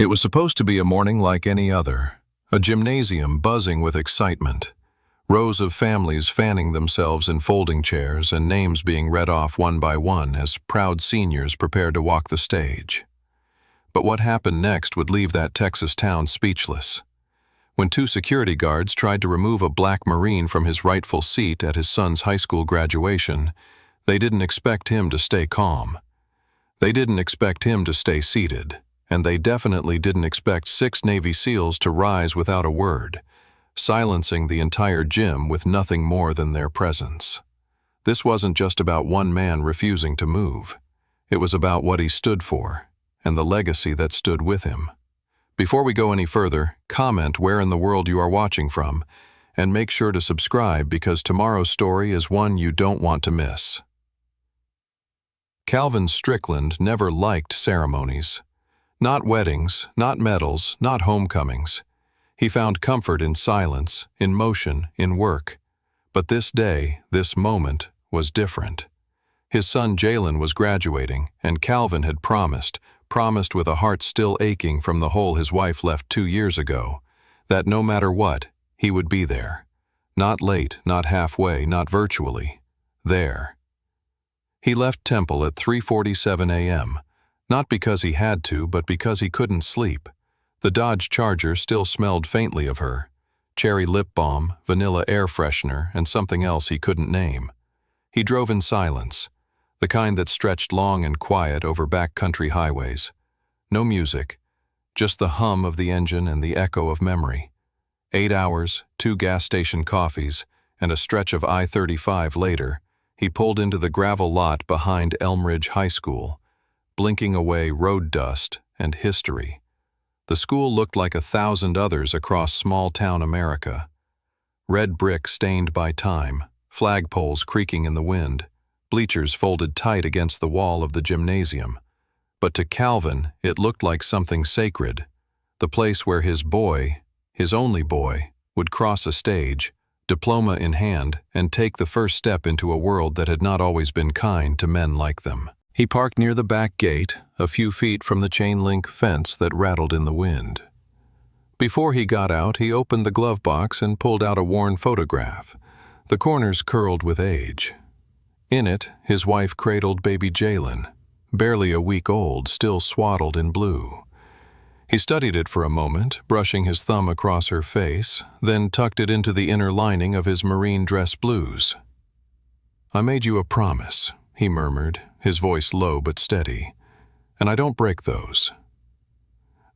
It was supposed to be a morning like any other, a gymnasium buzzing with excitement, rows of families fanning themselves in folding chairs and names being read off one by one as proud seniors prepared to walk the stage. But what happened next would leave that Texas town speechless. When two security guards tried to remove a black Marine from his rightful seat at his son's high school graduation, they didn't expect him to stay calm. They didn't expect him to stay seated, and they definitely didn't expect 6 Navy SEALs to rise without a word, silencing the entire gym with nothing more than their presence. This wasn't just about one man refusing to move. It was about what he stood for, and the legacy that stood with him. Before we go any further, comment where in the world you are watching from, and make sure to subscribe because tomorrow's story is one you don't want to miss. Calvin Strickland never liked ceremonies. Not weddings, not medals, not homecomings. He found comfort in silence, in motion, in work. But this day, this moment, was different. His son Jalen was graduating, and Calvin had promised with a heart still aching from the hole his wife left 2 years ago, that no matter what, he would be there. Not late, not halfway, not virtually. There. He left Temple at 3:47 a.m., not because he had to, but because he couldn't sleep. The Dodge Charger still smelled faintly of her. Cherry lip balm, vanilla air freshener, and something else he couldn't name. He drove in silence, the kind that stretched long and quiet over backcountry highways. No music, just the hum of the engine and the echo of memory. 8 hours, 2 gas station coffees, and a stretch of I-35 later, he pulled into the gravel lot behind Elm Ridge High School, blinking away road dust and history. The school looked like 1,000 others across small-town America. Red brick stained by time, flagpoles creaking in the wind, bleachers folded tight against the wall of the gymnasium. But to Calvin, it looked like something sacred, the place where his boy, his only boy, would cross a stage, diploma in hand, and take the first step into a world that had not always been kind to men like them. He parked near the back gate, a few feet from the chain-link fence that rattled in the wind. Before he got out, he opened the glove box and pulled out a worn photograph, the corners curled with age. In it, his wife cradled baby Jalen, barely a week old, still swaddled in blue. He studied it for a moment, brushing his thumb across her face, then tucked it into the inner lining of his marine dress blues. "I made you a promise," he murmured, his voice low but steady, "and I don't break those."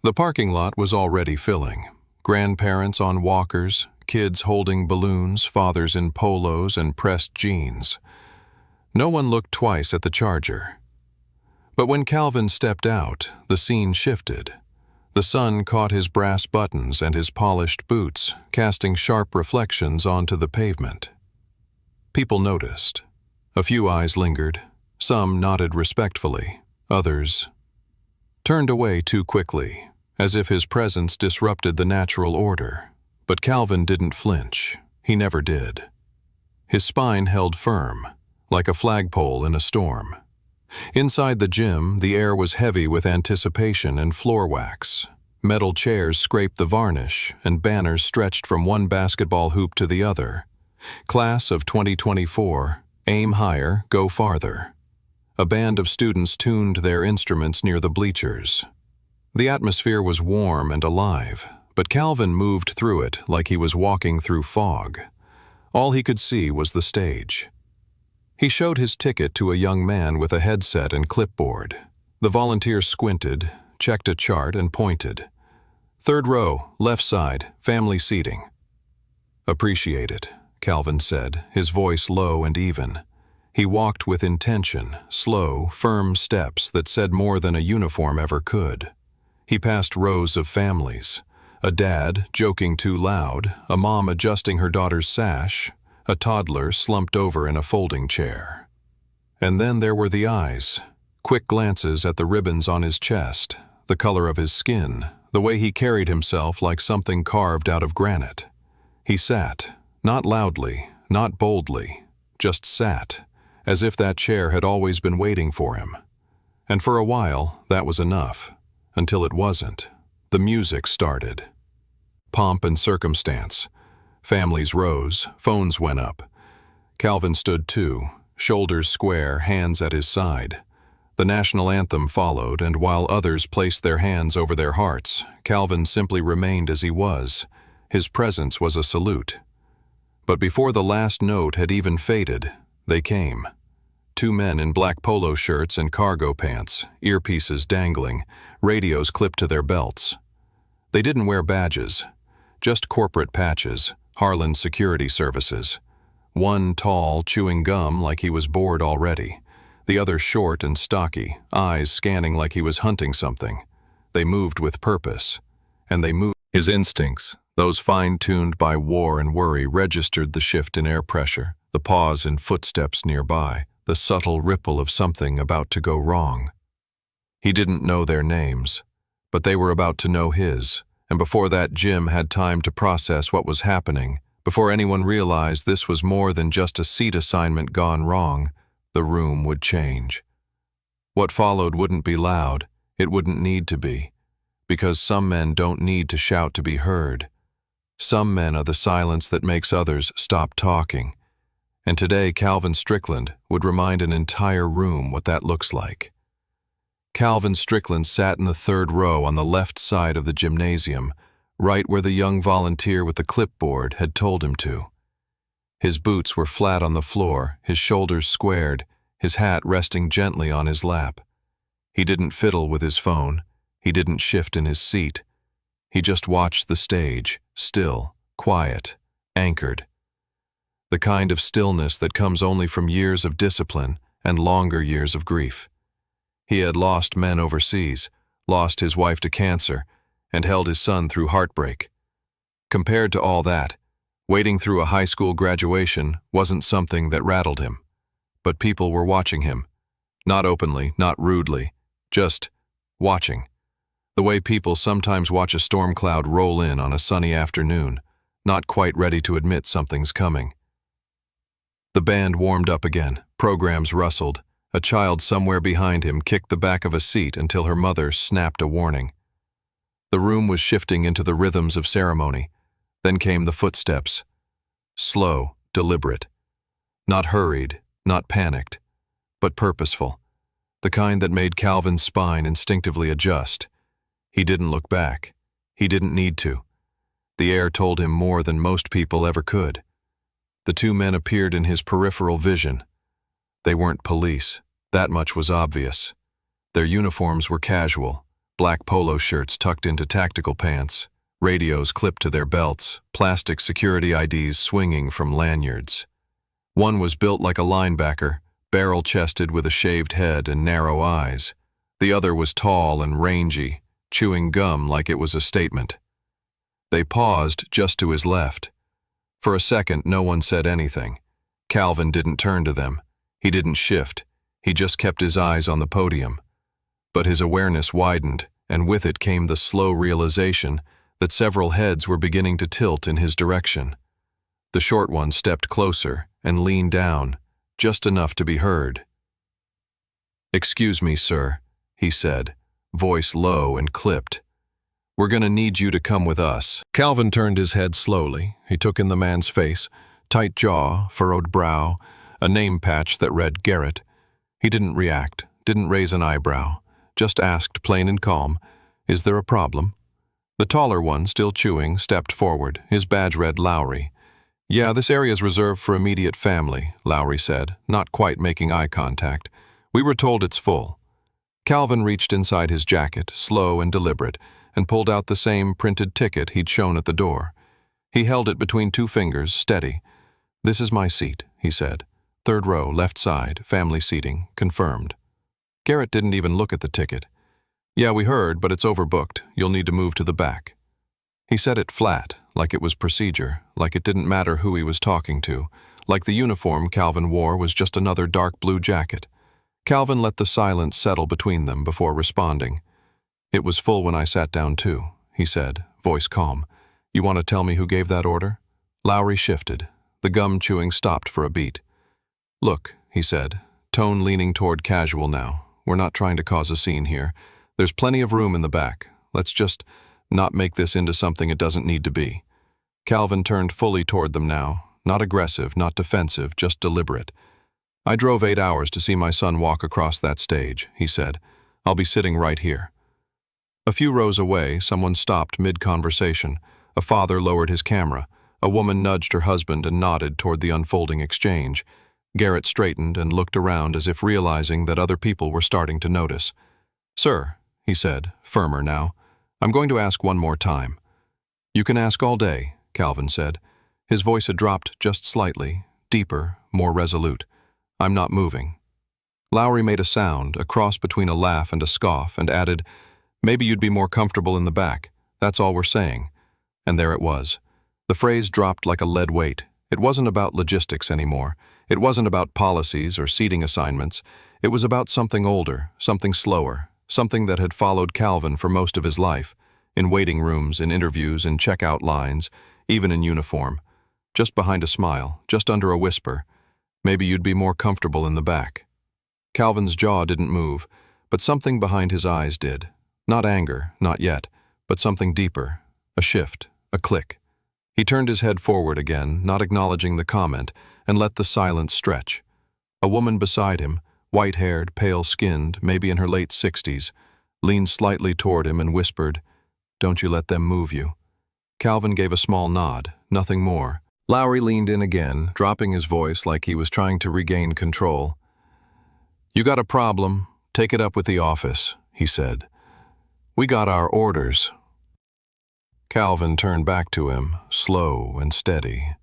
The parking lot was already filling. Grandparents on walkers, kids holding balloons, fathers in polos and pressed jeans. No one looked twice at the Charger. But when Calvin stepped out, the scene shifted. The sun caught his brass buttons and his polished boots, casting sharp reflections onto the pavement. People noticed. A few eyes lingered. Some nodded respectfully. Others turned away too quickly, as if his presence disrupted the natural order. But Calvin didn't flinch. He never did. His spine held firm, like a flagpole in a storm. Inside the gym, the air was heavy with anticipation and floor wax. Metal chairs scraped the varnish, and banners stretched from one basketball hoop to the other. Class of 2024, aim higher, go farther. A band of students tuned their instruments near the bleachers. The atmosphere was warm and alive, but Calvin moved through it like he was walking through fog. All he could see was the stage. He showed his ticket to a young man with a headset and clipboard. The volunteer squinted, checked a chart, and pointed. "Third row, left side, family seating." "Appreciate it," Calvin said, his voice low and even. He walked with intention, slow, firm steps that said more than a uniform ever could. He passed rows of families. A dad joking too loud, a mom adjusting her daughter's sash, a toddler slumped over in a folding chair. And then there were the eyes, quick glances at the ribbons on his chest, the color of his skin, the way he carried himself like something carved out of granite. He sat, not loudly, not boldly, just sat, as if that chair had always been waiting for him. And for a while, that was enough, until it wasn't. The music started. Pomp and circumstance. Families rose, phones went up. Calvin stood too, shoulders square, hands at his side. The national anthem followed, and while others placed their hands over their hearts, Calvin simply remained as he was. His presence was a salute. But before the last note had even faded, they came. Two men in black polo shirts and cargo pants, earpieces dangling, radios clipped to their belts. They didn't wear badges, just corporate patches, Harlan Security Services. One tall, chewing gum like he was bored already. The other short and stocky, eyes scanning like he was hunting something. They moved with purpose. And they moved. His instincts, those fine-tuned by war and worry, registered the shift in air pressure, the pause in footsteps nearby, the subtle ripple of something about to go wrong. He didn't know their names, but they were about to know his, and before that Jim had time to process what was happening, before anyone realized this was more than just a seat assignment gone wrong, the room would change. What followed wouldn't be loud, it wouldn't need to be, because some men don't need to shout to be heard. Some men are the silence that makes others stop talking. And today Calvin Strickland would remind an entire room what that looks like. Calvin Strickland sat in the third row on the left side of the gymnasium, right where the young volunteer with the clipboard had told him to. His boots were flat on the floor, his shoulders squared, his hat resting gently on his lap. He didn't fiddle with his phone, he didn't shift in his seat. He just watched the stage, still, quiet, anchored. The kind of stillness that comes only from years of discipline and longer years of grief. He had lost men overseas, lost his wife to cancer, and held his son through heartbreak. Compared to all that, waiting through a high school graduation wasn't something that rattled him. But people were watching him. Not openly, not rudely, just watching. The way people sometimes watch a storm cloud roll in on a sunny afternoon, not quite ready to admit something's coming. The band warmed up again, programs rustled. A child somewhere behind him kicked the back of a seat until her mother snapped a warning. The room was shifting into the rhythms of ceremony. Then came the footsteps. Slow, deliberate. Not hurried, not panicked, but purposeful. The kind that made Calvin's spine instinctively adjust. He didn't look back. He didn't need to. The air told him more than most people ever could. The two men appeared in his peripheral vision. They weren't police. That much was obvious. Their uniforms were casual, black polo shirts tucked into tactical pants, radios clipped to their belts, plastic security IDs swinging from lanyards. One was built like a linebacker, barrel-chested with a shaved head and narrow eyes. The other was tall and rangy, chewing gum like it was a statement. They paused just to his left. For a second, no one said anything. Calvin didn't turn to them. He didn't shift. He just kept his eyes on the podium. But his awareness widened, and with it came the slow realization that several heads were beginning to tilt in his direction. The short one stepped closer and leaned down, just enough to be heard. "Excuse me, sir," he said, voice low and clipped. "We're gonna need you to come with us." Calvin turned his head slowly. He took in the man's face, tight jaw, furrowed brow, a name patch that read Garrett. He didn't react, didn't raise an eyebrow, just asked plain and calm, "Is there a problem?" The taller one, still chewing, stepped forward. His badge read Lowry. "Yeah, this area's reserved for immediate family," Lowry said, not quite making eye contact. "We were told it's full." Calvin reached inside his jacket, slow and deliberate, and pulled out the same printed ticket he'd shown at the door. He held it between two fingers, steady. "This is my seat," he said. "Third row, left side, family seating, confirmed." Garrett didn't even look at the ticket. "Yeah, we heard, but it's overbooked. You'll need to move to the back." He said it flat, like it was procedure, like it didn't matter who he was talking to, like the uniform Calvin wore was just another dark blue jacket. Calvin let the silence settle between them before responding. "It was full when I sat down too," he said, voice calm. "You want to tell me who gave that order?" Lowry shifted. The gum chewing stopped for a beat. "Look," he said, tone leaning toward casual now. "We're not trying to cause a scene here. There's plenty of room in the back. Let's just not make this into something it doesn't need to be. Calvin turned fully toward them now, not aggressive, not defensive, just deliberate. "I drove 8 hours to see my son walk across that stage," he said. "I'll be sitting right here." A few rows away, someone stopped mid-conversation. A father lowered his camera. A woman nudged her husband and nodded toward the unfolding exchange. Garrett straightened and looked around as if realizing that other people were starting to notice. "Sir," he said, firmer now, "I'm going to ask one more time." "You can ask all day," Calvin said. His voice had dropped just slightly, deeper, more resolute. "I'm not moving." Lowry made a sound, a cross between a laugh and a scoff, and added, "Maybe you'd be more comfortable in the back. That's all we're saying." And there it was. The phrase dropped like a lead weight. It wasn't about logistics anymore. It wasn't about policies or seating assignments. It was about something older, something slower, something that had followed Calvin for most of his life, in waiting rooms, in interviews, in checkout lines, even in uniform. Just behind a smile, just under a whisper, "Maybe you'd be more comfortable in the back." Calvin's jaw didn't move, but something behind his eyes did. Not anger, not yet, but something deeper, a shift, a click. He turned his head forward again, not acknowledging the comment, and let the silence stretch. A woman beside him, white-haired, pale-skinned, maybe in her late 60s, leaned slightly toward him and whispered, "Don't you let them move you." Calvin gave a small nod, nothing more. Lowry leaned in again, dropping his voice like he was trying to regain control. "You got a problem, take it up with the office," he said. "We got our orders." Calvin turned back to him, slow and steady.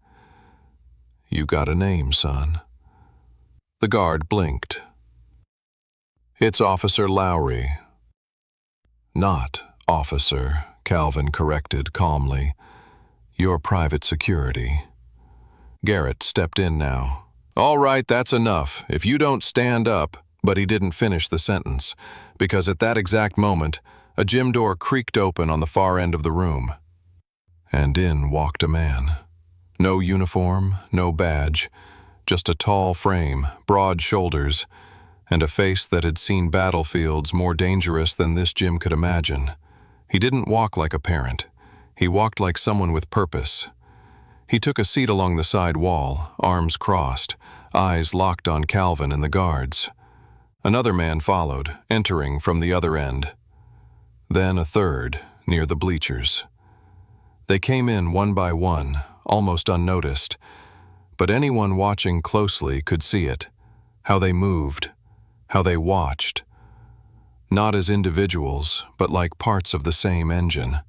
"You got a name, son." The guard blinked. "It's Officer Lowry." "Not officer," Calvin corrected calmly. "You're private security." Garrett stepped in now. "All right, that's enough. If you don't stand up," but he didn't finish the sentence, because at that exact moment, a gym door creaked open on the far end of the room. And in walked a man. No uniform, no badge, just a tall frame, broad shoulders, and a face that had seen battlefields more dangerous than this gym could imagine. He didn't walk like a parent. He walked like someone with purpose. He took a seat along the side wall, arms crossed, eyes locked on Calvin and the guards. Another man followed, entering from the other end. Then a third, near the bleachers. They came in one by one, almost unnoticed, but anyone watching closely could see it, how they moved, how they watched. Not as individuals, but like parts of the same engine.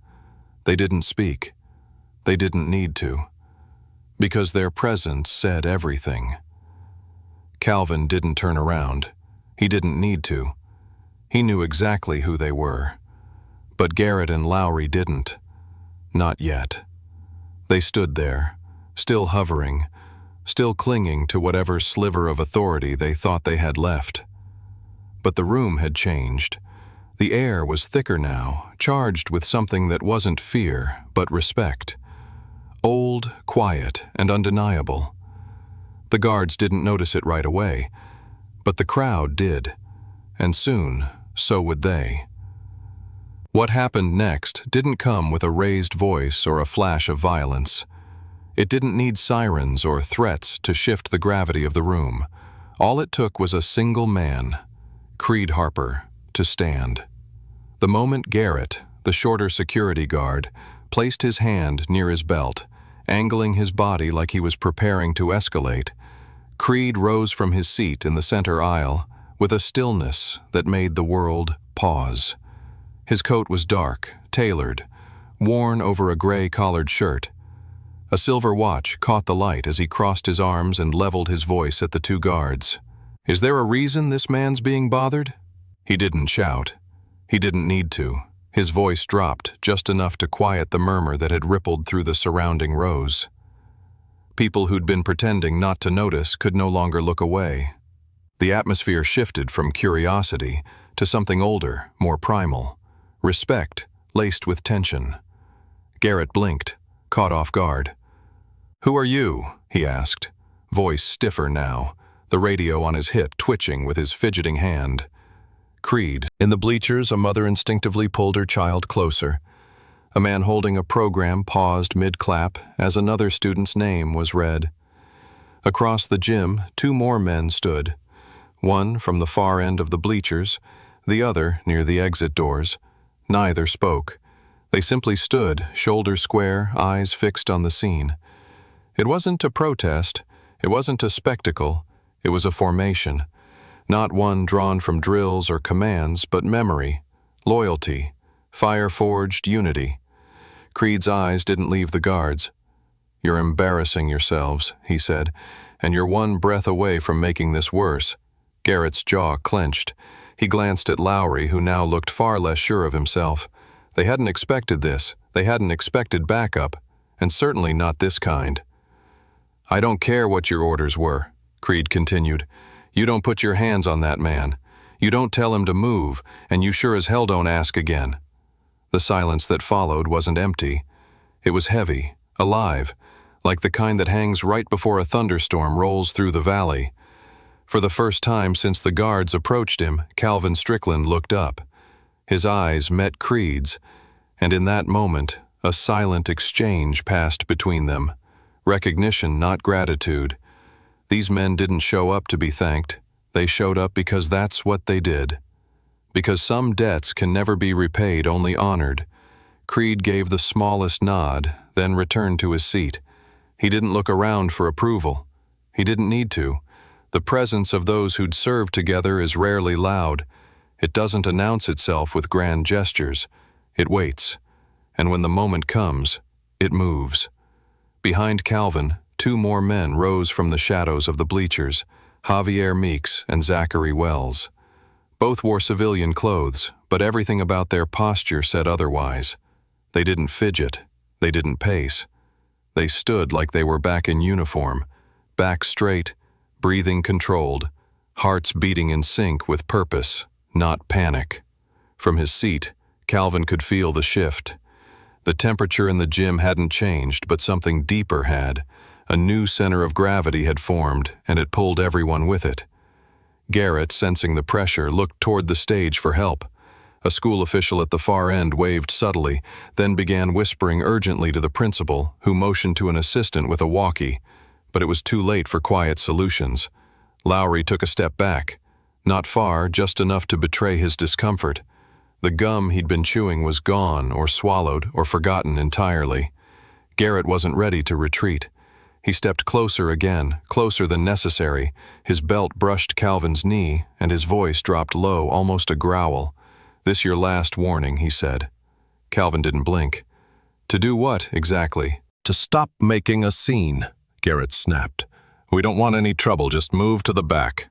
They didn't speak. They didn't need to, because their presence said everything. Calvin didn't turn around. He didn't need to. He knew exactly who they were. But Garrett and Lowry didn't. Not yet. They stood there, still hovering, still clinging to whatever sliver of authority they thought they had left. But the room had changed. The air was thicker now, charged with something that wasn't fear, but respect. Old, quiet, and undeniable. The guards didn't notice it right away, but the crowd did, and soon, so would they. What happened next didn't come with a raised voice or a flash of violence. It didn't need sirens or threats to shift the gravity of the room. All it took was a single man, Creed Harper, to stand. The moment Garrett, the shorter security guard, placed his hand near his belt, angling his body like he was preparing to escalate, Creed rose from his seat in the center aisle with a stillness that made the world pause. His coat was dark, tailored, worn over a gray collared shirt. A silver watch caught the light as he crossed his arms and leveled his voice at the two guards. "Is there a reason this man's being bothered?" He didn't shout. He didn't need to. His voice dropped just enough to quiet the murmur that had rippled through the surrounding rows. People who'd been pretending not to notice could no longer look away. The atmosphere shifted from curiosity to something older, more primal. Respect, laced with tension. Garrett blinked, caught off guard. "Who are you?" he asked, voice stiffer now, the radio on his hip twitching with his fidgeting hand. Creed. In the bleachers, a mother instinctively pulled her child closer. A man holding a program paused mid-clap as another student's name was read. Across the gym, 2 more men stood, one from the far end of the bleachers, the other near the exit doors. Neither spoke. They simply stood, shoulders square, eyes fixed on the scene. It wasn't a protest, it wasn't a spectacle, it was a formation. Not one drawn from drills or commands, but memory, loyalty, fire-forged unity. Creed's eyes didn't leave the guards. "You're embarrassing yourselves," he said, "and you're one breath away from making this worse." Garrett's jaw clenched. He glanced at Lowry, who now looked far less sure of himself. They hadn't expected this. They hadn't expected backup, and certainly not this kind. "I don't care what your orders were," Creed continued. "You don't put your hands on that man. You don't tell him to move, and you sure as hell don't ask again." The silence that followed wasn't empty. It was heavy, alive, like the kind that hangs right before a thunderstorm rolls through the valley. For the first time since the guards approached him, Calvin Strickland looked up. His eyes met Creed's, and in that moment, a silent exchange passed between them. Recognition, not gratitude. These men didn't show up to be thanked. They showed up because that's what they did. Because some debts can never be repaid, only honored. Creed gave the smallest nod, then returned to his seat. He didn't look around for approval. He didn't need to. The presence of those who'd served together is rarely loud. It doesn't announce itself with grand gestures. It waits. And when the moment comes, it moves. Behind Calvin, 2 more men rose from the shadows of the bleachers, Javier Meeks and Zachary Wells. Both wore civilian clothes, but everything about their posture said otherwise. They didn't fidget. They didn't pace. They stood like they were back in uniform, back straight, breathing controlled, hearts beating in sync with purpose, not panic. From his seat, Calvin could feel the shift. The temperature in the gym hadn't changed, but something deeper had. A new center of gravity had formed, and it pulled everyone with it. Garrett, sensing the pressure, looked toward the stage for help. A school official at the far end waved subtly, then began whispering urgently to the principal, who motioned to an assistant with a walkie. But it was too late for quiet solutions. Lowry took a step back. Not far, just enough to betray his discomfort. The gum he'd been chewing was gone or swallowed or forgotten entirely. Garrett wasn't ready to retreat. He stepped closer again, closer than necessary. His belt brushed Calvin's knee, and his voice dropped low, almost a growl. "This your last warning," he said. Calvin didn't blink. "To do what, exactly?" "To stop making a scene," Garrett snapped. "We don't want any trouble, just move to the back."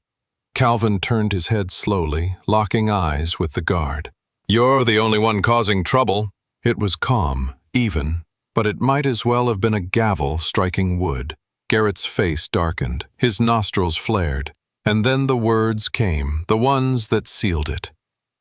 Calvin turned his head slowly, locking eyes with the guard. "You're the only one causing trouble." It was calm, even, but it might as well have been a gavel striking wood. Garrett's face darkened, his nostrils flared, and then the words came, the ones that sealed it.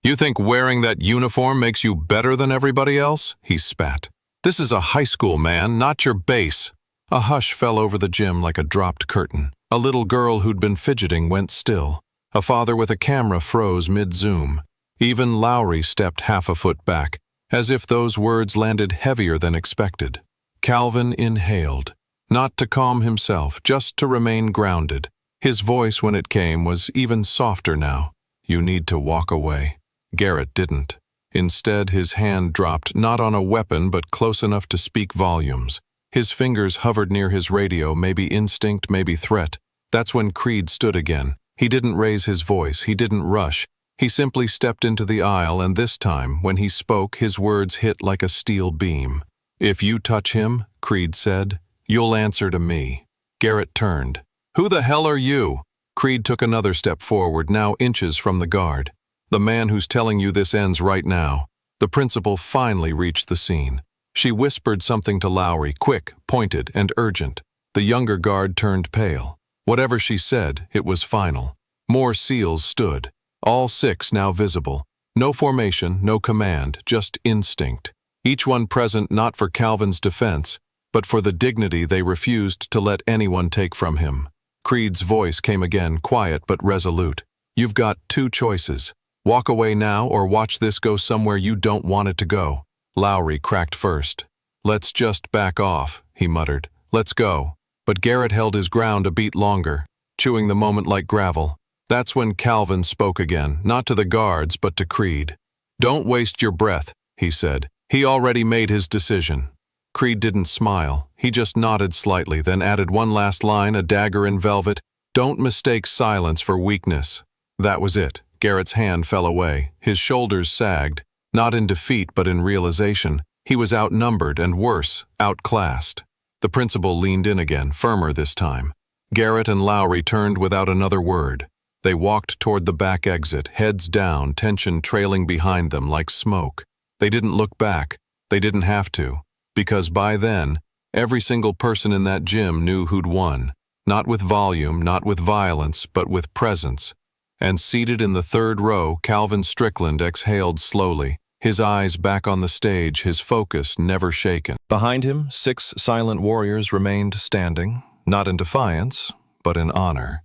"You think wearing that uniform makes you better than everybody else?" he spat. "This is a high school, man, not your base." A hush fell over the gym like a dropped curtain. A little girl who'd been fidgeting went still. A father with a camera froze mid-zoom. Even Lowry stepped half a foot back, as if those words landed heavier than expected. Calvin inhaled, not to calm himself, just to remain grounded. His voice, when it came, was even softer now. "You need to walk away." Garrett didn't. Instead, his hand dropped, not on a weapon, but close enough to speak volumes. His fingers hovered near his radio, maybe instinct, maybe threat. That's when Creed stood again. He didn't raise his voice, he didn't rush. He simply stepped into the aisle, and this time, when he spoke, his words hit like a steel beam. "If you touch him," Creed said, "you'll answer to me." Garrett turned. "Who the hell are you?" Creed took another step forward, now inches from the guard. "The man who's telling you this ends right now." The principal finally reached the scene. She whispered something to Lowry, quick, pointed, and urgent. The younger guard turned pale. Whatever she said, it was final. More SEALs stood, all 6 now visible. No formation, no command, just instinct. Each one present not for Calvin's defense, but for the dignity they refused to let anyone take from him. Creed's voice came again, quiet but resolute. "You've got 2 choices. Walk away now or watch this go somewhere you don't want it to go." Lowry cracked first. "Let's just back off," he muttered. "Let's go." But Garrett held his ground a beat longer, chewing the moment like gravel. That's when Calvin spoke again, not to the guards, but to Creed. "Don't waste your breath," he said. "He already made his decision." Creed didn't smile. He just nodded slightly, then added one last line, a dagger in velvet. "Don't mistake silence for weakness." That was it. Garrett's hand fell away. His shoulders sagged, not in defeat but in realization. He was outnumbered and worse, outclassed. The principal leaned in again, firmer this time. Garrett and Lowry turned without another word. They walked toward the back exit, heads down, tension trailing behind them like smoke. They didn't look back. They didn't have to. Because by then, every single person in that gym knew who'd won. Not with volume, not with violence, but with presence. And seated in the third row, Calvin Strickland exhaled slowly, his eyes back on the stage, his focus never shaken. Behind him, 6 silent warriors remained standing, not in defiance, but in honor.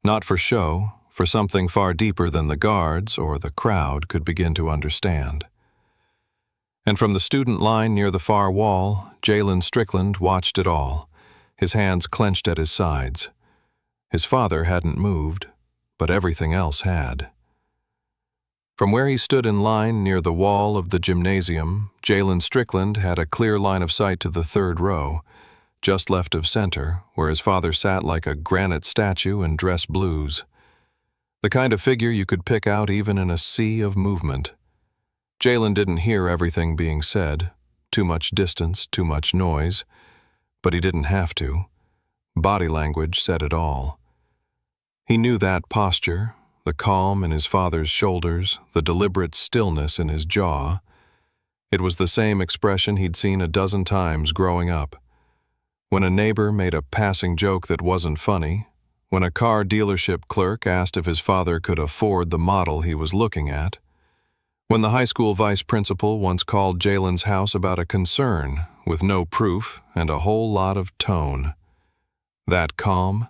Not for show, for something far deeper than the guards or the crowd could begin to understand. And from the student line near the far wall, Jalen Strickland watched it all, his hands clenched at his sides. His father hadn't moved, but everything else had. From where he stood in line near the wall of the gymnasium, Jalen Strickland had a clear line of sight to the third row, just left of center, where his father sat like a granite statue in dress blues. The kind of figure you could pick out even in a sea of movement. Jalen didn't hear everything being said, too much distance, too much noise, but he didn't have to. Body language said it all. He knew that posture, the calm in his father's shoulders, the deliberate stillness in his jaw. It was the same expression he'd seen a dozen times growing up. When a neighbor made a passing joke that wasn't funny, when a car dealership clerk asked if his father could afford the model he was looking at, when the high school vice principal once called Jalen's house about a concern with no proof and a whole lot of tone. That calm,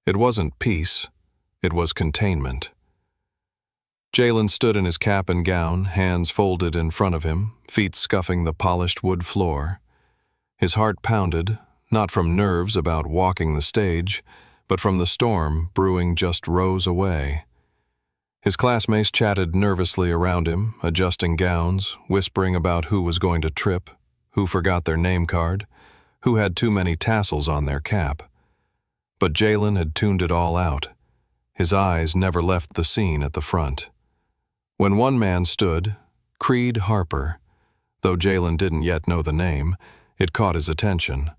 it wasn't peace, it was containment. Jalen stood in his cap and gown, hands folded in front of him, feet scuffing the polished wood floor. His heart pounded, not from nerves about walking the stage, but from the storm brewing just rows away. His classmates chatted nervously around him, adjusting gowns, whispering about who was going to trip, who forgot their name card, who had too many tassels on their cap. But Jalen had tuned it all out. His eyes never left the scene at the front. When one man stood, Creed Harper, though Jalen didn't yet know the name, it caught his attention.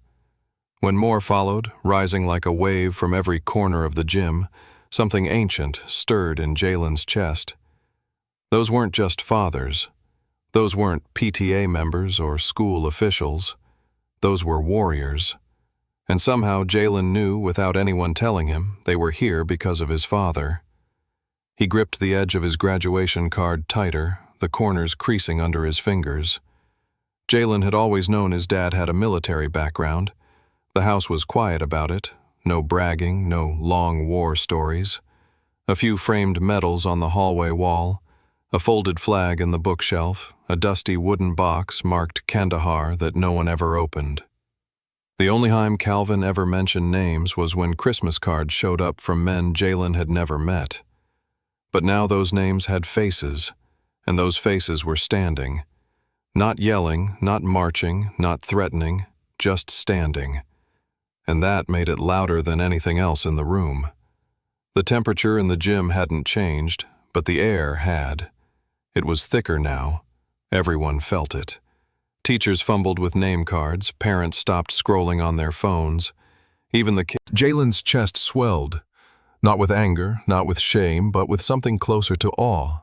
When more followed, rising like a wave from every corner of the gym, something ancient stirred in Jalen's chest. Those weren't just fathers. Those weren't PTA members or school officials. Those were warriors. And somehow Jalen knew, without anyone telling him, they were here because of his father. He gripped the edge of his graduation card tighter, the corners creasing under his fingers. Jalen had always known his dad had a military background. The house was quiet about it. No bragging, no long war stories. A few framed medals on the hallway wall, a folded flag in the bookshelf, a dusty wooden box marked Kandahar that no one ever opened. The only time Calvin ever mentioned names was when Christmas cards showed up from men Jalen had never met. But now those names had faces, and those faces were standing. Not yelling, not marching, not threatening, just standing. And that made it louder than anything else in the room. The temperature in the gym hadn't changed, but the air had. It was thicker now. Everyone felt it. Teachers fumbled with name cards, parents stopped scrolling on their phones. Even the kids. Jalen's chest swelled, not with anger, not with shame, but with something closer to awe.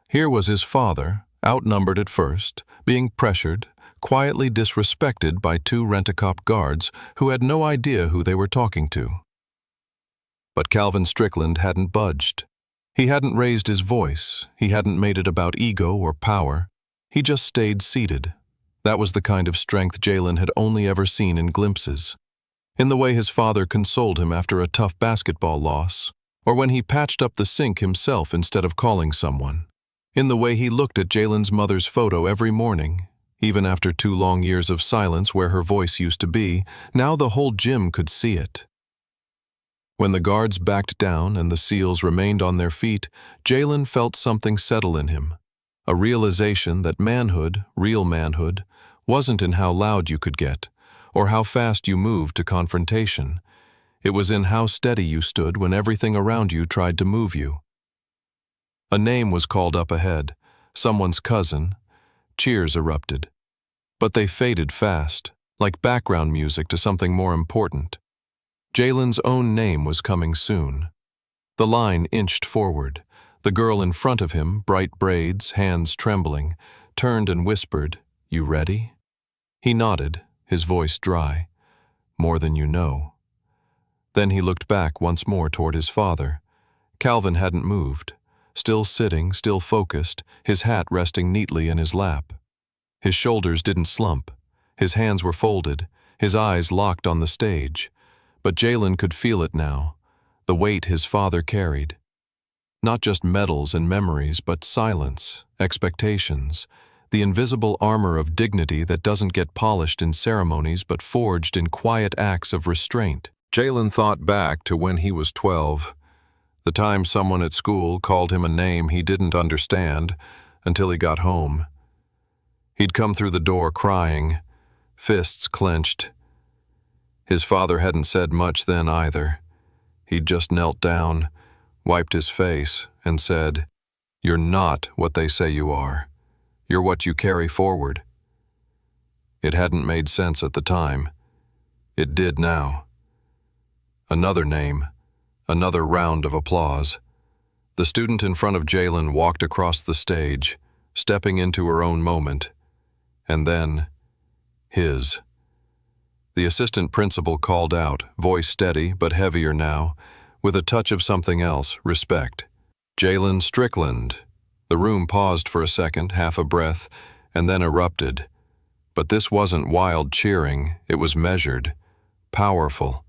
Here was his father, outnumbered at first, being pressured, quietly disrespected by 2 rent-a-cop guards who had no idea who they were talking to. But Calvin Strickland hadn't budged. He hadn't raised his voice. He hadn't made it about ego or power. He just stayed seated. That was the kind of strength Jalen had only ever seen in glimpses. In the way his father consoled him after a tough basketball loss, or when he patched up the sink himself instead of calling someone. In the way he looked at Jalen's mother's photo every morning, Even after 2 long years of silence where her voice used to be, now the whole gym could see it. When the guards backed down and the SEALs remained on their feet, Jalen felt something settle in him. A realization that manhood, real manhood, wasn't in how loud you could get, or how fast you moved to confrontation. It was in how steady you stood when everything around you tried to move you. A name was called up ahead, someone's cousin. Cheers erupted. But they faded fast, like background music to something more important. Jalen's own name was coming soon. The line inched forward. The girl in front of him, bright braids, hands trembling, turned and whispered, "You ready?" He nodded, his voice dry. "More than you know." Then he looked back once more toward his father. Calvin hadn't moved, still sitting, still focused, his hat resting neatly in his lap. His shoulders didn't slump. His hands were folded, his eyes locked on the stage. But Jalen could feel it now, the weight his father carried. Not just medals and memories, but silence, expectations, the invisible armor of dignity that doesn't get polished in ceremonies but forged in quiet acts of restraint. Jalen thought back to when he was 12, the time someone at school called him a name he didn't understand until he got home. He'd come through the door crying, fists clenched. His father hadn't said much then either. He'd just knelt down, wiped his face, and said, "You're not what they say you are. You're what you carry forward." It hadn't made sense at the time. It did now. Another name, another round of applause. The student in front of Jalen walked across the stage, stepping into her own moment. And then, his. The assistant principal called out, voice steady but heavier now, with a touch of something else, respect. "Jalen Strickland." The room paused for a second, half a breath, and then erupted. But this wasn't wild cheering, it was measured, powerful,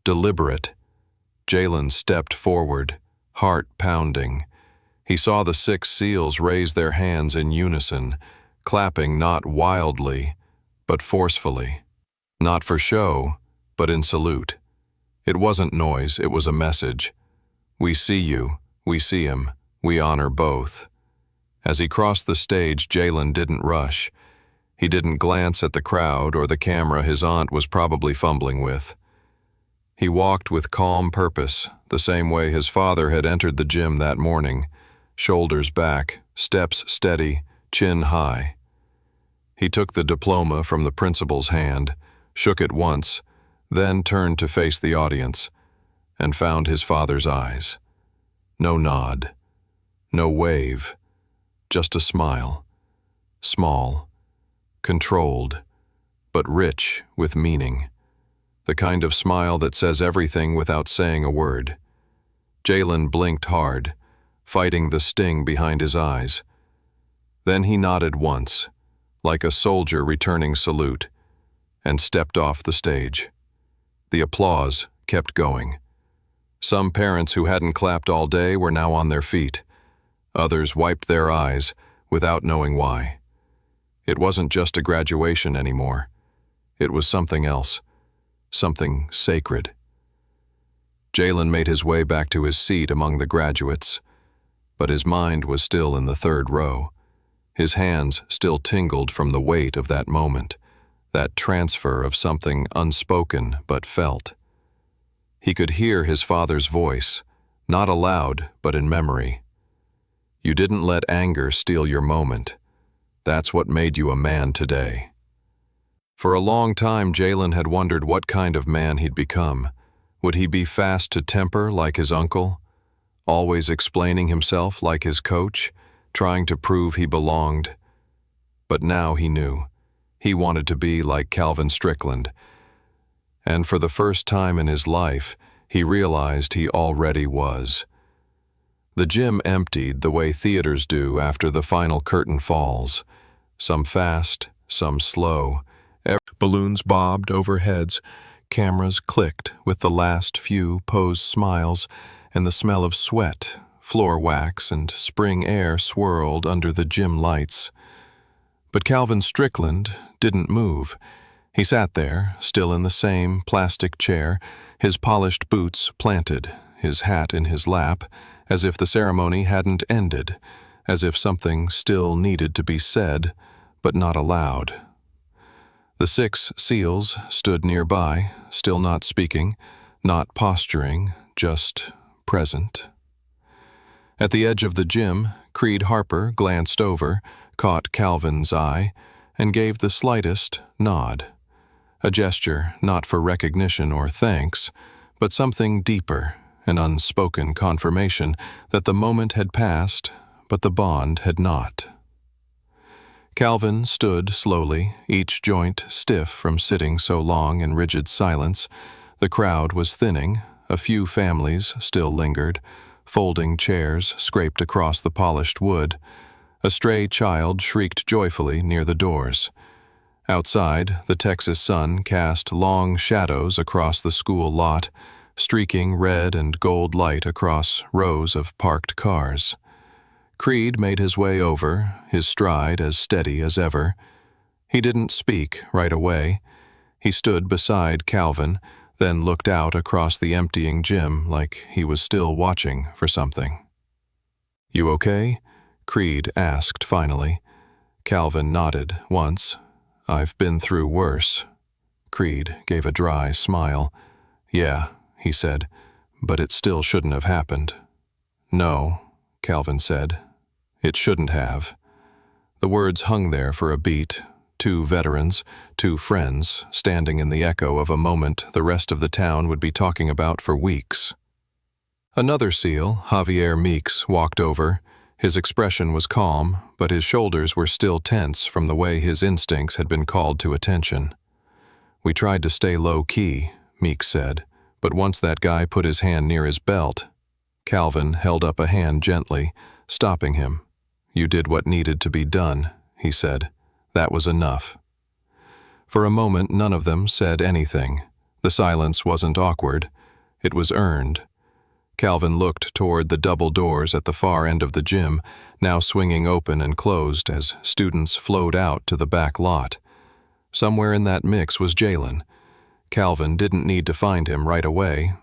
deliberate. Jalen stepped forward, heart pounding. He saw the 6 SEALs raise their hands in unison, clapping not wildly, but forcefully. Not for show, but in salute. It wasn't noise, it was a message. "We see you, we see him, we honor both." As he crossed the stage, Jalen didn't rush. He didn't glance at the crowd or the camera his aunt was probably fumbling with. He walked with calm purpose, the same way his father had entered the gym that morning, shoulders back, steps steady, chin high. He took the diploma from the principal's hand, shook it once, then turned to face the audience, and found his father's eyes. No nod, no wave, just a smile. Small, controlled, but rich with meaning. The kind of smile that says everything without saying a word. Jalen blinked hard, fighting the sting behind his eyes. Then he nodded once, like a soldier returning salute, and stepped off the stage. The applause kept going. Some parents who hadn't clapped all day were now on their feet. Others wiped their eyes without knowing why. It wasn't just a graduation anymore. It was something else, something sacred. Jalen made his way back to his seat among the graduates, but his mind was still in the 3rd row. His hands still tingled from the weight of that moment, that transfer of something unspoken but felt. He could hear his father's voice, not aloud but in memory. "You didn't let anger steal your moment. That's what made you a man today." For a long time, Jalen had wondered what kind of man he'd become. Would he be fast to temper like his uncle, always explaining himself like his coach, trying to prove he belonged? But now he knew. He wanted to be like Calvin Strickland. And for the first time in his life, he realized he already was. The gym emptied the way theaters do after the final curtain falls. Some fast, some slow. Balloons bobbed over heads, cameras clicked with the last few posed smiles, and the smell of sweat, floor wax, and spring air swirled under the gym lights. But Calvin Strickland didn't move. He sat there, still in the same plastic chair, his polished boots planted, his hat in his lap, as if the ceremony hadn't ended, as if something still needed to be said, but not aloud. The 6 SEALs stood nearby, still not speaking, not posturing, just present. At the edge of the gym, Creed Harper glanced over, caught Calvin's eye, and gave the slightest nod. A gesture not for recognition or thanks, but something deeper, an unspoken confirmation that the moment had passed, but the bond had not. Calvin stood slowly, each joint stiff from sitting so long in rigid silence. The crowd was thinning, a few families still lingered, folding chairs scraped across the polished wood. A stray child shrieked joyfully near the doors. Outside, the Texas sun cast long shadows across the school lot, streaking red and gold light across rows of parked cars. Creed made his way over, his stride as steady as ever. He didn't speak right away. He stood beside Calvin, then looked out across the emptying gym like he was still watching for something. "You okay?" Creed asked finally. Calvin nodded once. "I've been through worse." Creed gave a dry smile. "Yeah," he said, "but it still shouldn't have happened." "No," Calvin said. "It shouldn't have." The words hung there for a beat. 2 veterans, 2 friends, standing in the echo of a moment the rest of the town would be talking about for weeks. Another SEAL, Javier Meeks, walked over. His expression was calm, but his shoulders were still tense from the way his instincts had been called to attention. "We tried to stay low-key," Meeks said, "but once that guy put his hand near his belt..." Calvin held up a hand gently, stopping him. "You did what needed to be done," he said. "That was enough." For a moment, none of them said anything. The silence wasn't awkward. It was earned. Calvin looked toward the double doors at the far end of the gym, now swinging open and closed as students flowed out to the back lot. Somewhere in that mix was Jalen. Calvin didn't need to find him right away.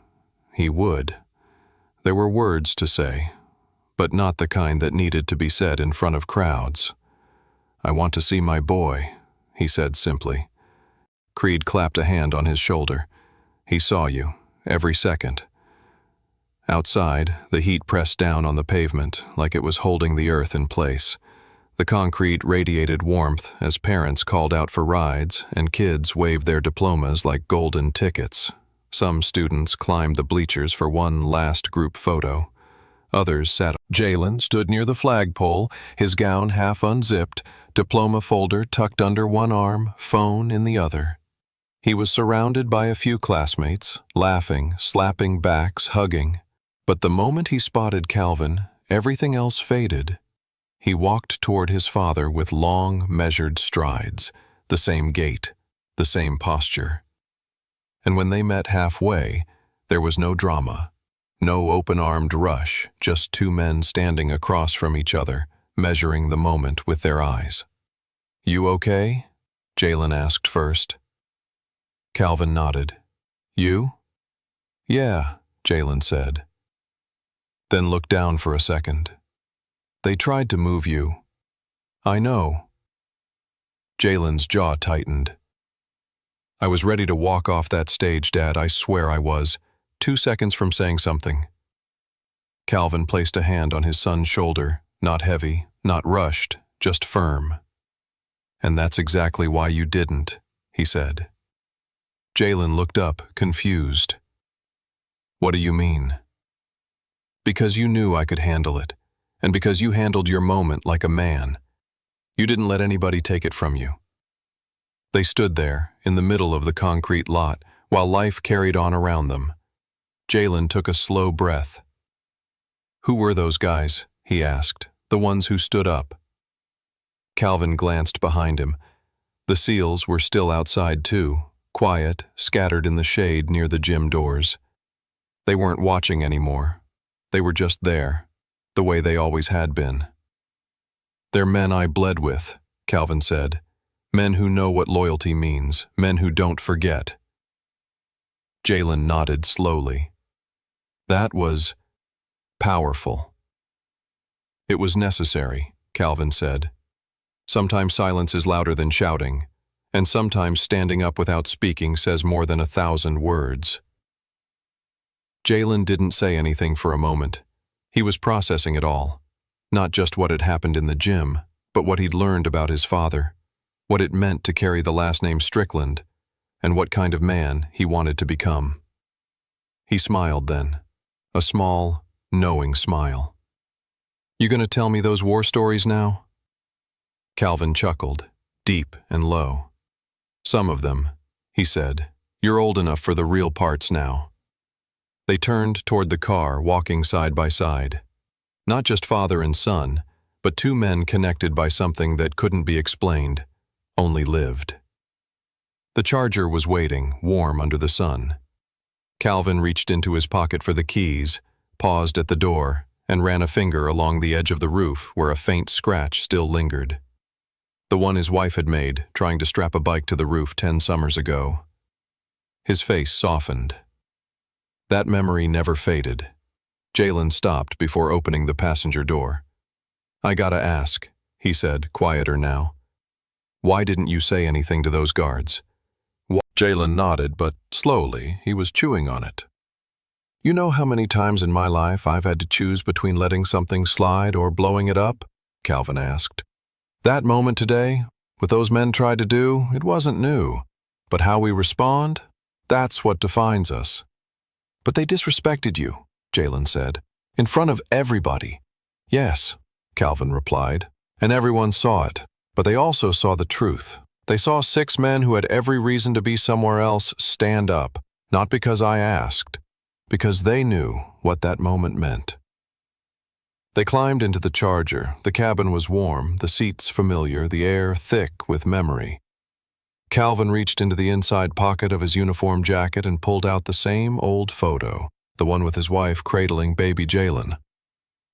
He would. There were words to say, but not the kind that needed to be said in front of crowds. "I want to see my boy," he said simply. Creed clapped a hand on his shoulder. "He saw you, every second." Outside, the heat pressed down on the pavement like it was holding the earth in place. The concrete radiated warmth as parents called out for rides and kids waved their diplomas like golden tickets. Some students climbed the bleachers for one last group photo. Others sat. Jalen stood near the flagpole, his gown half unzipped, diploma folder tucked under one arm, phone in the other. He was surrounded by a few classmates, laughing, slapping backs, hugging. But the moment he spotted Calvin, everything else faded. He walked toward his father with long, measured strides, the same gait, the same posture. And when they met halfway, there was no drama, no open-armed rush, just 2 men standing across from each other, measuring the moment with their eyes. "You okay?" Jalen asked first. Calvin nodded. "You?" "Yeah," Jalen said. Then looked down for a second. "They tried to move you." "I know." Jalen's jaw tightened. "I was ready to walk off that stage, Dad, I swear I was, 2 seconds from saying something." Calvin placed a hand on his son's shoulder, not heavy, not rushed, just firm. "And that's exactly why you didn't," he said. Jalen looked up, confused. "What do you mean?" "Because you knew I could handle it, and because you handled your moment like a man. You didn't let anybody take it from you." They stood there, in the middle of the concrete lot, while life carried on around them. Jalen took a slow breath. "Who were those guys?" he asked, "the ones who stood up?" Calvin glanced behind him. The SEALs were still outside too, quiet, scattered in the shade near the gym doors. They weren't watching anymore. They were just there, the way they always had been. "They're men I bled with," Calvin said. Men who know what loyalty means, men who don't forget. Jalen nodded slowly. That was powerful. It was necessary, Calvin said. Sometimes silence is louder than shouting, and sometimes standing up without speaking says more than 1,000 words. Jalen didn't say anything for a moment. He was processing it all. Not just what had happened in the gym, but what he'd learned about his father, what it meant to carry the last name Strickland, and what kind of man he wanted to become. He smiled then, a small, knowing smile. "You gonna tell me those war stories now?" Calvin chuckled, deep and low. "Some of them," he said. "You're old enough for the real parts now." They turned toward the car, walking side by side. Not just father and son, but two men connected by something that couldn't be explained, only lived. The Charger was waiting, warm under the sun. Calvin reached into his pocket for the keys, paused at the door, and ran a finger along the edge of the roof where a faint scratch still lingered. The one his wife had made, trying to strap a bike to the roof 10 summers ago. His face softened. That memory never faded. Jalen stopped before opening the passenger door. "I gotta ask," he said, quieter now. "Why didn't you say anything to those guards?" Jalen nodded, but slowly he was chewing on it. "You know how many times in my life I've had to choose between letting something slide or blowing it up?" Calvin asked. "That moment today, what those men tried to do, it wasn't new. But how we respond, that's what defines us." "But they disrespected you," Jalen said, "in front of everybody." "Yes," Calvin replied, "and everyone saw it. But they also saw the truth. They saw 6 men who had every reason to be somewhere else stand up, not because I asked, because they knew what that moment meant." They climbed into the Charger. The cabin was warm, the seats familiar, the air thick with memory. Calvin reached into the inside pocket of his uniform jacket and pulled out the same old photo, the one with his wife cradling baby Jalen.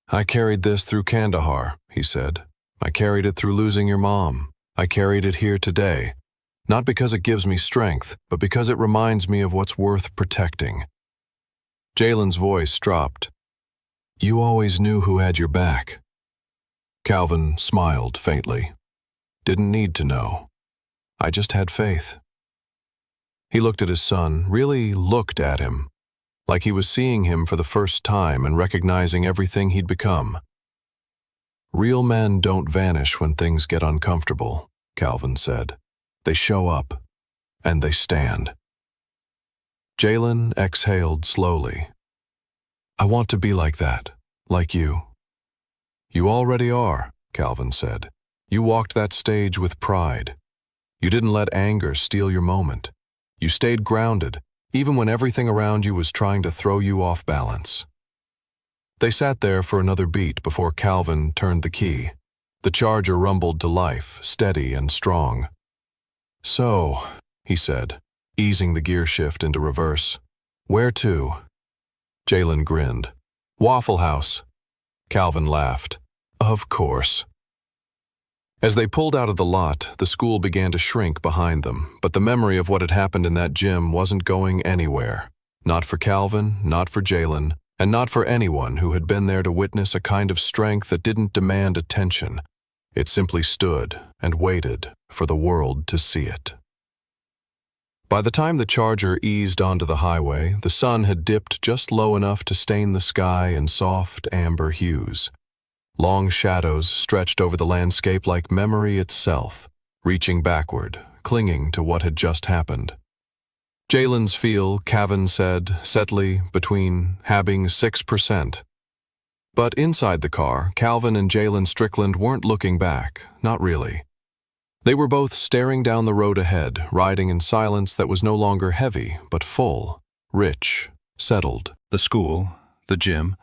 "I carried this through Kandahar," he said. "I carried it through losing your mom. I carried it here today. Not because it gives me strength, but because it reminds me of what's worth protecting." Jalen's voice dropped. "You always knew who had your back." Calvin smiled faintly. "Didn't need to know. I just had faith." He looked at his son, really looked at him, like he was seeing him for the first time and recognizing everything he'd become. "Real men don't vanish when things get uncomfortable," Calvin said. "They show up, and they stand." Jalen exhaled slowly. "I want to be like that, like you." "You already are," Calvin said. "You walked that stage with pride. You didn't let anger steal your moment. You stayed grounded, even when everything around you was trying to throw you off balance." They sat there for another beat before Calvin turned the key. The Charger rumbled to life, steady and strong. "So," he said, easing the gear shift into reverse. "Where to?" Jalen grinned. "Waffle House." Calvin laughed. "Of course." As they pulled out of the lot, the school began to shrink behind them, but the memory of what had happened in that gym wasn't going anywhere. Not for Calvin, not for Jalen, and not for anyone who had been there to witness a kind of strength that didn't demand attention. It simply stood and waited for the world to see it. By the time the Charger eased onto the highway, the sun had dipped just low enough to stain the sky in soft amber hues. Long shadows stretched over the landscape like memory itself, reaching backward, clinging to what had just happened. Jalen's feel, Calvin said, setly between having 6%. But inside the car, Calvin and Jalen Strickland weren't looking back, not really. They were both staring down the road ahead, riding in silence that was no longer heavy, but full, rich, settled. The school, the gym,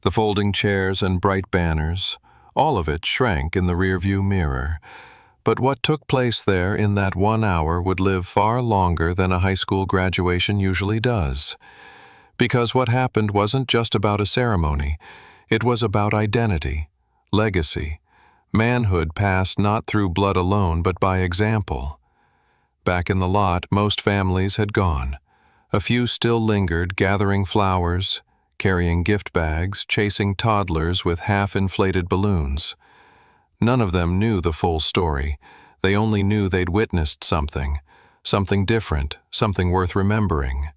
the folding chairs and bright banners, all of it shrank in the rearview mirror. But what took place there in that 1 hour would live far longer than a high school graduation usually does. Because what happened wasn't just about a ceremony. It was about identity, legacy, Manhood passed not through blood alone, but by example. Back in the lot, most families had gone. A few still lingered, gathering flowers, carrying gift bags, chasing toddlers with half-inflated balloons. None of them knew the full story. They only knew they'd witnessed something different, something worth remembering.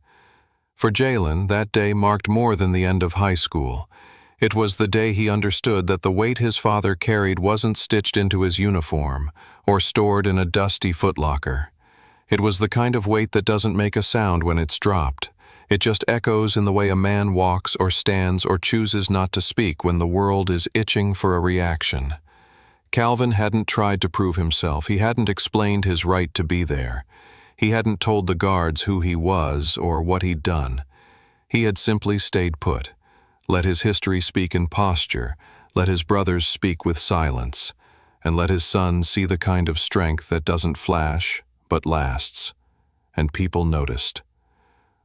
For Jalen, that day marked more than the end of high school. It was the day he understood that the weight his father carried wasn't stitched into his uniform or stored in a dusty footlocker. It was the kind of weight that doesn't make a sound when it's dropped. It just echoes in the way a man walks or stands or chooses not to speak when the world is itching for a reaction. Calvin hadn't tried to prove himself. He hadn't explained his right to be there. He hadn't told the guards who he was or what he'd done. He had simply stayed put. Let his history speak in posture, let his brothers speak with silence, and let his son see the kind of strength that doesn't flash, but lasts. And people noticed.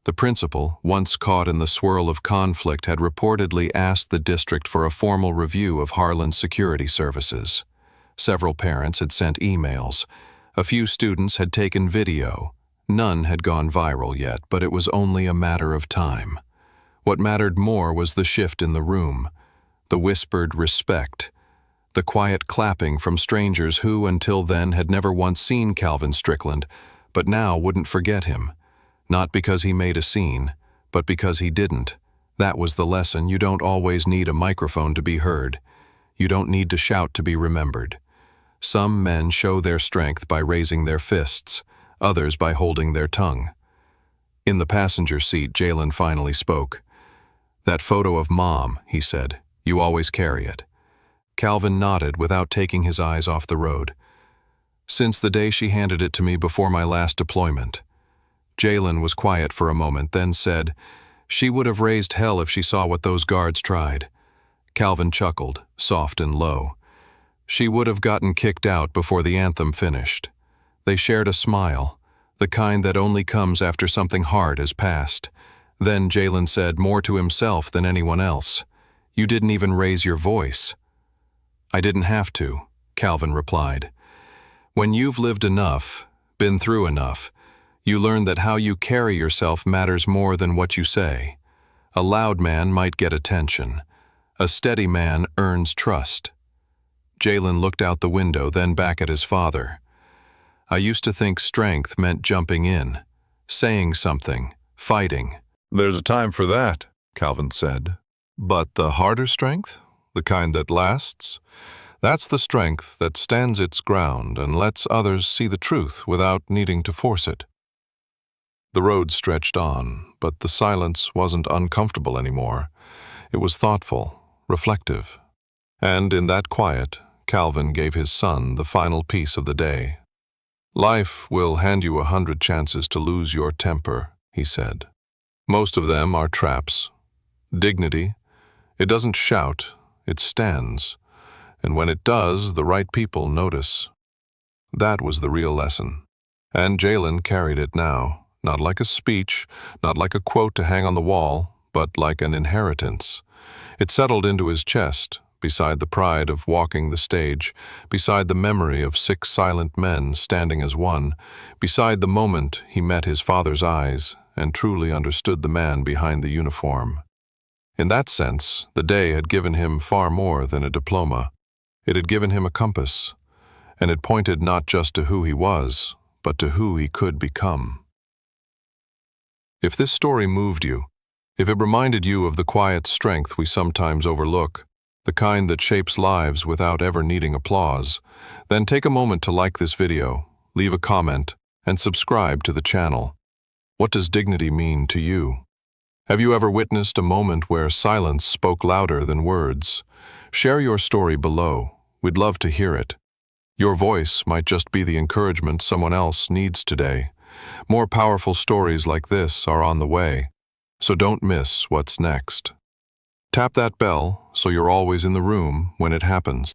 The principal, once caught in the swirl of conflict, had reportedly asked the district for a formal review of Harlan's security services. Several parents had sent emails. A few students had taken video. None had gone viral yet, but it was only a matter of time. What mattered more was the shift in the room, the whispered respect, the quiet clapping from strangers who, until then, had never once seen Calvin Strickland, but now wouldn't forget him. Not because he made a scene, but because he didn't. That was the lesson. You don't always need a microphone to be heard. You don't need to shout to be remembered. Some men show their strength by raising their fists, others by holding their tongue. In the passenger seat, Jalen finally spoke. "That photo of Mom," he said, "you always carry it." Calvin nodded without taking his eyes off the road. "Since the day she handed it to me before my last deployment." Jalen was quiet for a moment, then said, "She would have raised hell if she saw what those guards tried." Calvin chuckled, soft and low. "She would have gotten kicked out before the anthem finished." They shared a smile, the kind that only comes after something hard has passed. Then Jalen said, more to himself than anyone else, "You didn't even raise your voice." "I didn't have to," Calvin replied. "When you've lived enough, been through enough, you learn that how you carry yourself matters more than what you say. A loud man might get attention. A steady man earns trust." Jalen looked out the window, then back at his father. "I used to think strength meant jumping in, saying something, fighting." "There's a time for that," Calvin said. "But the harder strength, the kind that lasts, that's the strength that stands its ground and lets others see the truth without needing to force it." The road stretched on, but the silence wasn't uncomfortable anymore. It was thoughtful, reflective. And in that quiet, Calvin gave his son the final piece of the day. "Life will hand you 100 chances to lose your temper," he said. "Most of them are traps. Dignity, it doesn't shout, it stands. And when it does, the right people notice." That was the real lesson. And Jalen carried it now, not like a speech, not like a quote to hang on the wall, but like an inheritance. It settled into his chest, beside the pride of walking the stage, beside the memory of 6 silent men standing as one, beside the moment he met his father's eyes and truly understood the man behind the uniform. In that sense, the day had given him far more than a diploma. It had given him a compass, and it pointed not just to who he was, but to who he could become. If this story moved you, if it reminded you of the quiet strength we sometimes overlook, the kind that shapes lives without ever needing applause, then take a moment to like this video, leave a comment, and subscribe to the channel. What does dignity mean to you? Have you ever witnessed a moment where silence spoke louder than words? Share your story below. We'd love to hear it. Your voice might just be the encouragement someone else needs today. More powerful stories like this are on the way, so don't miss what's next. Tap that bell so you're always in the room when it happens.